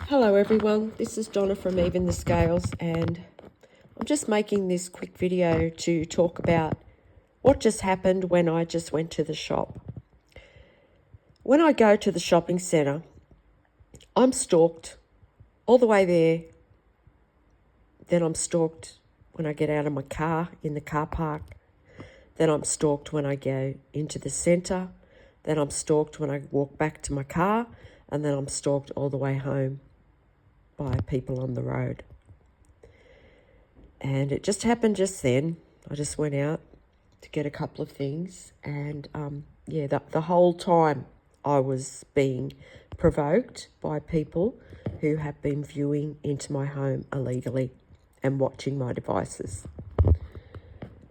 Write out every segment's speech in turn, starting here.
Hello everyone, this is Donna from Even the Scales, and I'm just making this quick video to talk about what just happened when I just went to the shop. When I go to the shopping centre, I'm stalked all the way there. Then I'm stalked when I get out of my car in the car park. Then I'm stalked when I go into the centre. Then I'm stalked when I walk back to my car, and then I'm stalked all the way home by people on the road. And it just happened just then. I just went out to get a couple of things, and the whole time I was being provoked by people who have been viewing into my home illegally and watching my devices.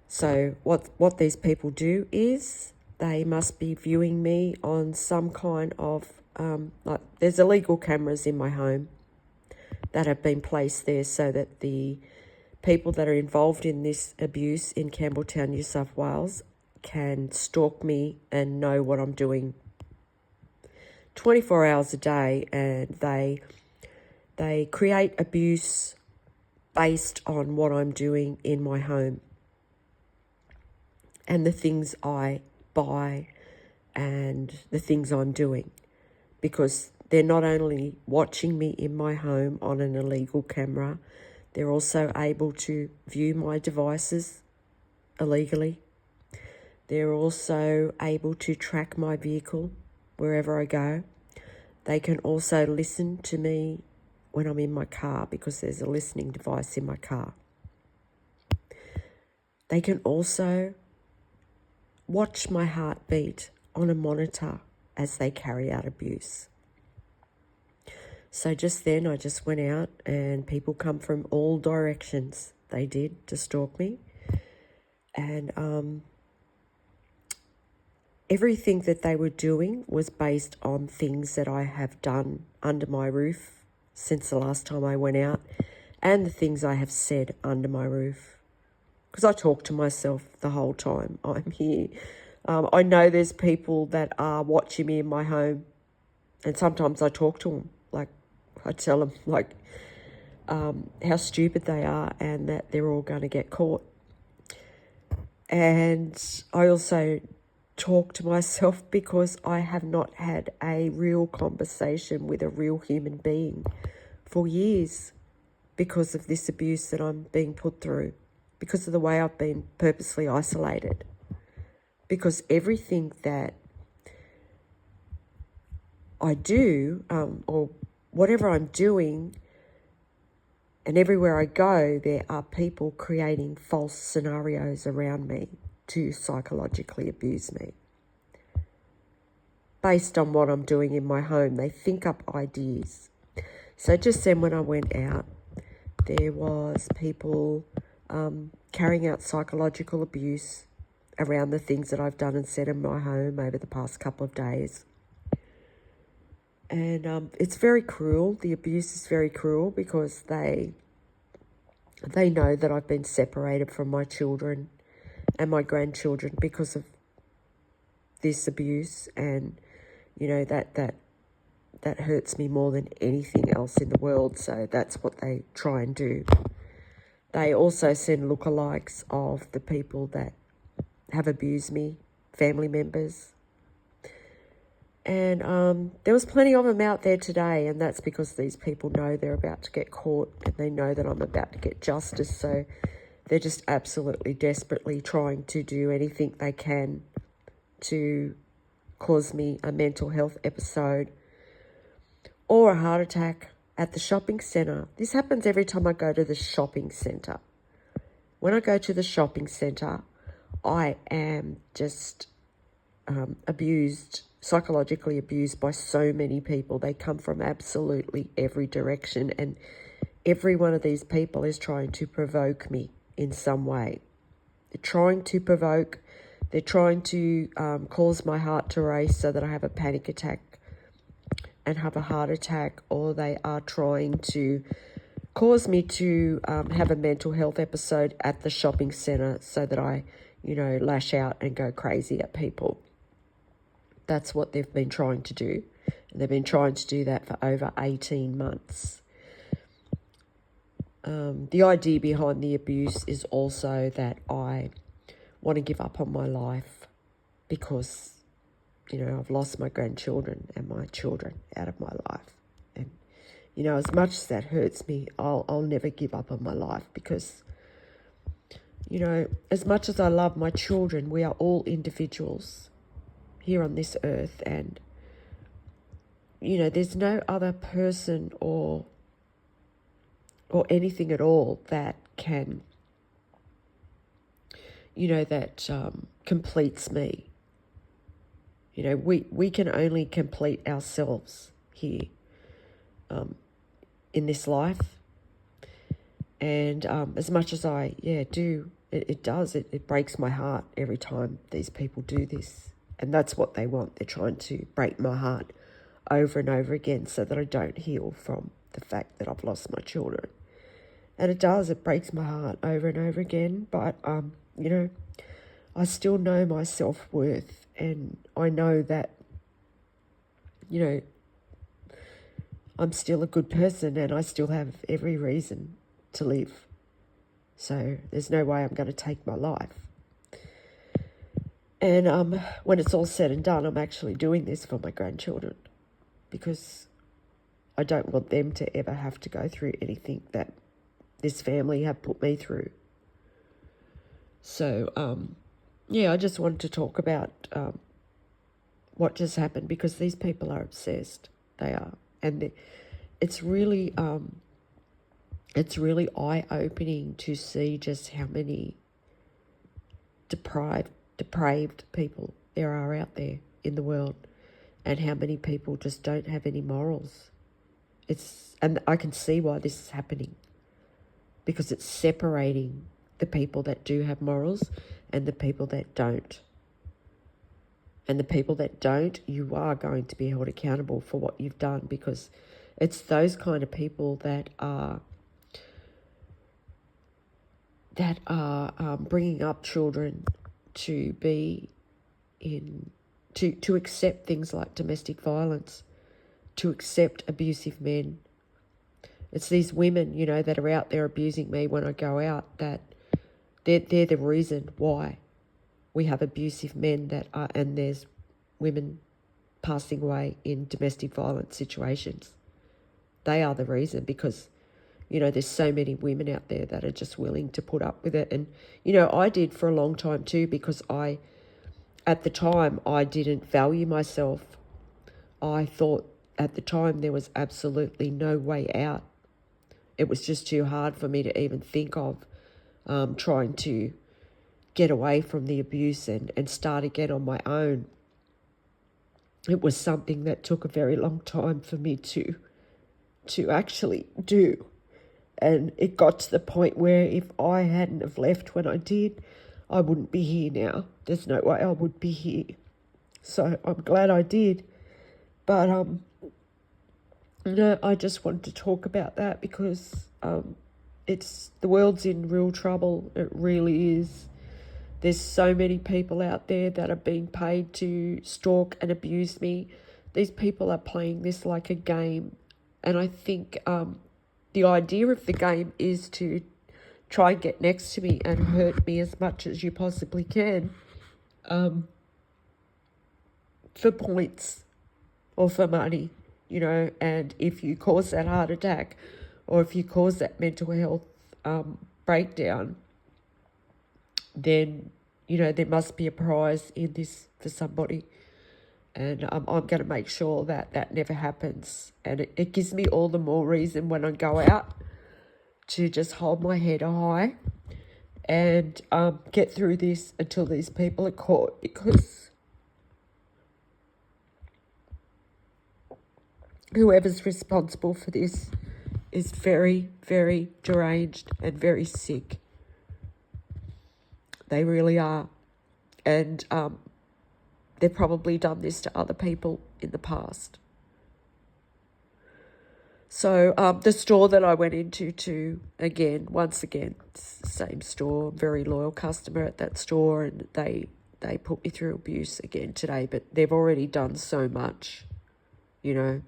So what these people do is they must be viewing me on some kind of there's illegal cameras in my home that have been placed there so that the people that are involved in this abuse in Campbelltown, New South Wales, can stalk me and know what I'm doing 24 hours a day, and they create abuse based on what I'm doing in my home and the things I buy and the things I'm doing, because they're not only watching me in my home on an illegal camera, they're also able to view my devices illegally. They're also able to track my vehicle wherever I go. They can also listen to me when I'm in my car, because there's a listening device in my car. They can also watch my heartbeat on a monitor as they carry out abuse. So just then I just went out, and people come from all directions. They did, to stalk me. And everything that they were doing was based on things that I have done under my roof since the last time I went out, and the things I have said under my roof. Because I talk to myself the whole time I'm here. I know there's people that are watching me in my home, and sometimes I talk to them. I tell them how stupid they are and that they're all going to get caught. And I also talk to myself because I have not had a real conversation with a real human being for years, because of this abuse that I'm being put through, because of the way I've been purposely isolated, because everything that I do or whatever I'm doing, and everywhere I go, there are people creating false scenarios around me to psychologically abuse me. Based on what I'm doing in my home, they think up ideas. So just then when I went out, there was people carrying out psychological abuse around the things that I've done and said in my home over the past couple of days. And it's very cruel. The abuse is very cruel, because they know that I've been separated from my children and my grandchildren because of this abuse, and you know that hurts me more than anything else in the world. So that's what they try and do. They also send lookalikes of the people that have abused me, family members. And there was plenty of them out there today, and that's because these people know they're about to get caught, and they know that I'm about to get justice. So they're just absolutely desperately trying to do anything they can to cause me a mental health episode or a heart attack at the shopping centre. This happens every time I go to the shopping centre. When I go to the shopping centre, I am just abused, psychologically abused by so many people. They come from absolutely every direction, and every one of these people is trying to provoke me in some way. They're trying to provoke, they're trying to cause my heart to race so that I have a panic attack and have a heart attack, or they are trying to cause me to have a mental health episode at the shopping centre so that I, lash out and go crazy at people. That's what they've been trying to do. And they've been trying to do that for over 18 months. The idea behind the abuse is also that I want to give up on my life because, I've lost my grandchildren and my children out of my life. And, as much as that hurts me, I'll never give up on my life because, as much as I love my children, we are all individuals here on this earth, and, there's no other person or anything at all that can, that completes me. We can only complete ourselves here in this life. And as much as I, do, it breaks my heart every time these people do this. And that's what they want. They're trying to break my heart over and over again so that I don't heal from the fact that I've lost my children. And it breaks my heart over and over again. But, I still know my self-worth, and I know that, I'm still a good person and I still have every reason to live. So there's no way I'm going to take my life. And when it's all said and done, I'm actually doing this for my grandchildren because I don't want them to ever have to go through anything that this family have put me through. So, I just wanted to talk about what just happened because these people are obsessed. They are. And it's really eye-opening to see just how many depraved people there are out there in the world, and how many people just don't have any morals. And I can see why this is happening, because it's separating the people that do have morals and the people that don't. And the people that don't, you are going to be held accountable for what you've done, because it's those kind of people that are bringing up children to be to accept things like domestic violence, to accept abusive men. It's these women, that are out there abusing me when I go out, that they're the reason why we have abusive men and there's women passing away in domestic violence situations. They are the reason, because, there's so many women out there that are just willing to put up with it. And, I did for a long time too, because at the time, I didn't value myself. I thought at the time there was absolutely no way out. It was just too hard for me to even think of trying to get away from the abuse and start again on my own. It was something that took a very long time for me to actually do. And it got to the point where if I hadn't have left when I did, I wouldn't be here now. There's no way I would be here. So I'm glad I did. But, I just wanted to talk about that because the world's in real trouble. It really is. There's so many people out there that are being paid to stalk and abuse me. These people are playing this like a game. And I think the idea of the game is to try and get next to me and hurt me as much as you possibly can for points or for money, and if you cause that heart attack or if you cause that mental health breakdown, then, there must be a prize in this for somebody. And I'm going to make sure that never happens. And it gives me all the more reason when I go out to just hold my head high and get through this until these people are caught, because whoever's responsible for this is very, very deranged and very sick. They really are. And they've probably done this to other people in the past. So the store that I went into once again, it's the same store, very loyal customer at that store, and they put me through abuse again today, but they've already done so much. you know,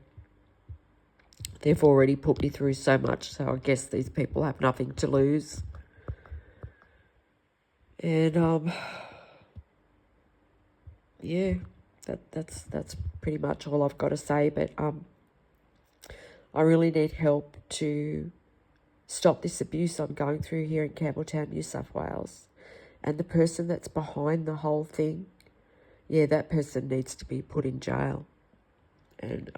they've already put me through so much, so I guess these people have nothing to lose. And yeah, that's pretty much all I've got to say. But I really need help to stop this abuse I'm going through here in Campbelltown, New South Wales. And the person that's behind the whole thing, yeah, that person needs to be put in jail. And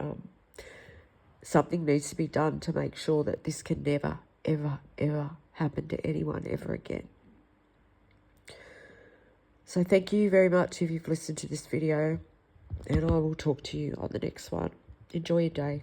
something needs to be done to make sure that this can never, ever, ever happen to anyone ever again. So thank you very much if you've listened to this video, and I will talk to you on the next one. Enjoy your day.